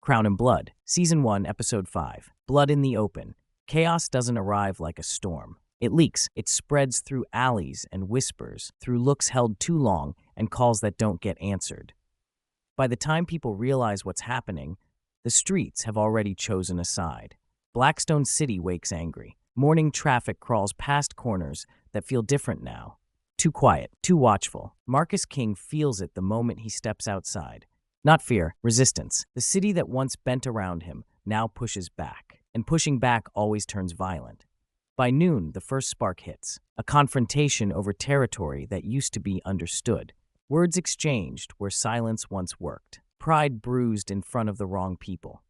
Crown and Blood, Season 1, Episode 5. Blood in the Open. Chaos doesn't arrive like a storm. It leaks, it spreads through alleys and whispers, through looks held too long and calls that don't get answered. By the time people realize what's happening, the streets have already chosen a side. Blackstone City wakes angry. Morning traffic crawls past corners that feel different now. Too quiet, too watchful. Marcus King feels it the moment he steps outside. Not fear, resistance. The city that once bent around him now pushes back, and pushing back always turns violent. By noon, the first spark hits, a confrontation over territory that used to be understood. Words exchanged where silence once worked. Pride bruised in front of the wrong people.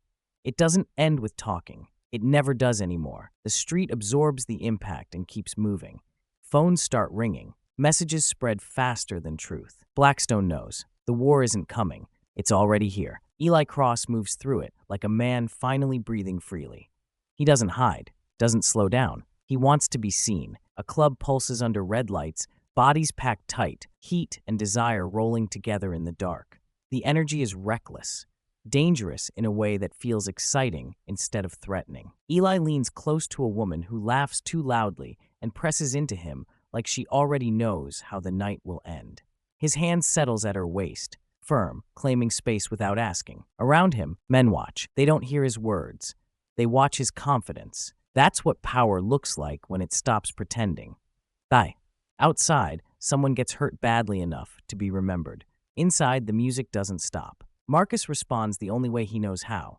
It doesn't end with talking. It never does anymore. The street absorbs the impact and keeps moving. Phones start ringing. Messages spread faster than truth. Blackstone knows. The war isn't coming. It's already here. Eli Cross moves through it like a man finally breathing freely. He doesn't hide, doesn't slow down. He wants to be seen. A club pulses under red lights, bodies packed tight, heat and desire rolling together in the dark. The energy is reckless, dangerous in a way that feels exciting instead of threatening. Eli leans close to a woman who laughs too loudly and presses into him like she already knows how the night will end. His hand settles at her waist, firm, claiming space without asking. Around him, men watch. They don't hear his words. They watch his confidence. That's what power looks like when it stops pretending. Bye. Outside, someone gets hurt badly enough to be remembered. Inside, the music doesn't stop. Marcus responds the only way he knows how,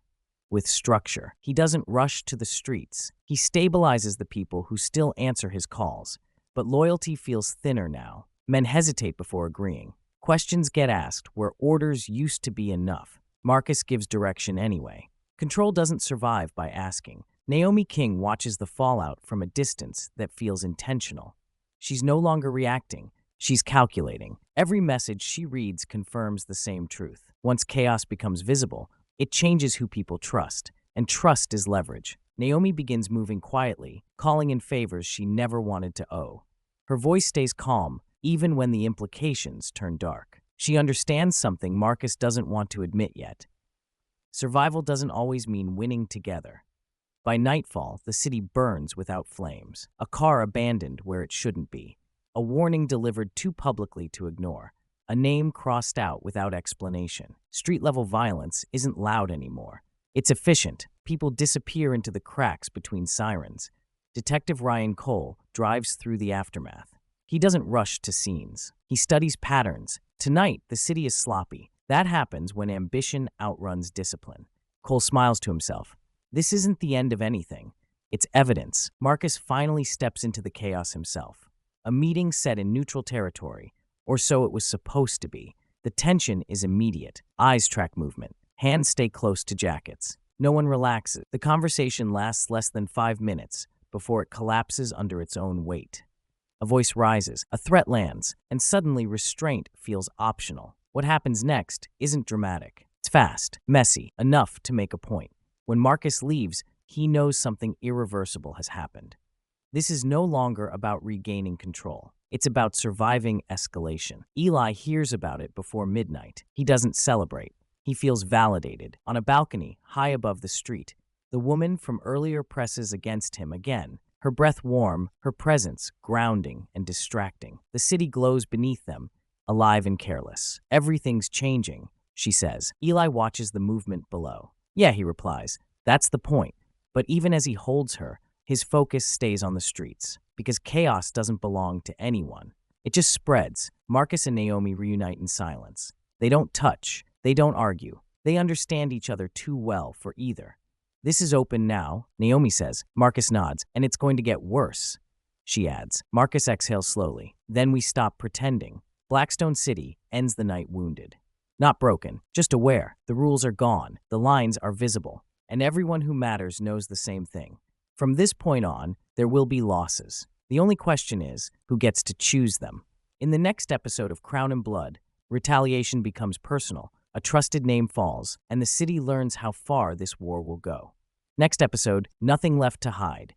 with structure. He doesn't rush to the streets. He stabilizes the people who still answer his calls. But loyalty feels thinner now. Men hesitate before agreeing. Questions get asked where orders used to be enough. Marcus gives direction anyway. Control doesn't survive by asking. Naomi King watches the fallout from a distance that feels intentional. She's no longer reacting. She's calculating. Every message she reads confirms the same truth. Once chaos becomes visible, it changes who people trust. And trust is leverage. Naomi begins moving quietly, calling in favors she never wanted to owe. Her voice stays calm, even when the implications turn dark. She understands something Marcus doesn't want to admit yet. Survival doesn't always mean winning together. By nightfall, the city burns without flames. A car abandoned where it shouldn't be. A warning delivered too publicly to ignore. A name crossed out without explanation. Street-level violence isn't loud anymore. It's efficient. People disappear into the cracks between sirens. Detective Ryan Cole drives through the aftermath. He doesn't rush to scenes. He studies patterns. Tonight, the city is sloppy. That happens when ambition outruns discipline. Cole smiles to himself. This isn't the end of anything. It's evidence. Marcus finally steps into the chaos himself. A meeting set in neutral territory, or so it was supposed to be. The tension is immediate. Eyes track movement. Hands stay close to jackets. No one relaxes. The conversation lasts less than 5 minutes before it collapses under its own weight. A voice rises, a threat lands, and suddenly restraint feels optional. What happens next isn't dramatic. It's fast, messy, enough to make a point. When Marcus leaves, he knows something irreversible has happened. This is no longer about regaining control. It's about surviving escalation. Eli hears about it before midnight. He doesn't celebrate. He feels validated. On a balcony, high above the street, the woman from earlier presses against him again. Her breath warm, her presence grounding and distracting. The city glows beneath them, alive and careless. Everything's changing, she says. Eli watches the movement below. Yeah, he replies. That's the point. But even as he holds her, his focus stays on the streets, because chaos doesn't belong to anyone. It just spreads. Marcus and Naomi reunite in silence. They don't touch. They don't argue. They understand each other too well for either. This is open now, Naomi says. Marcus nods. And it's going to get worse, she adds. Marcus exhales slowly. Then we stop pretending. Blackstone City ends the night wounded. Not broken, just aware. The rules are gone. The lines are visible. And everyone who matters knows the same thing. From this point on, there will be losses. The only question is, who gets to choose them? In the next episode of Crown and Blood, retaliation becomes personal. A trusted name falls, and the city learns how far this war will go. Next episode, Nothing Left to Hide.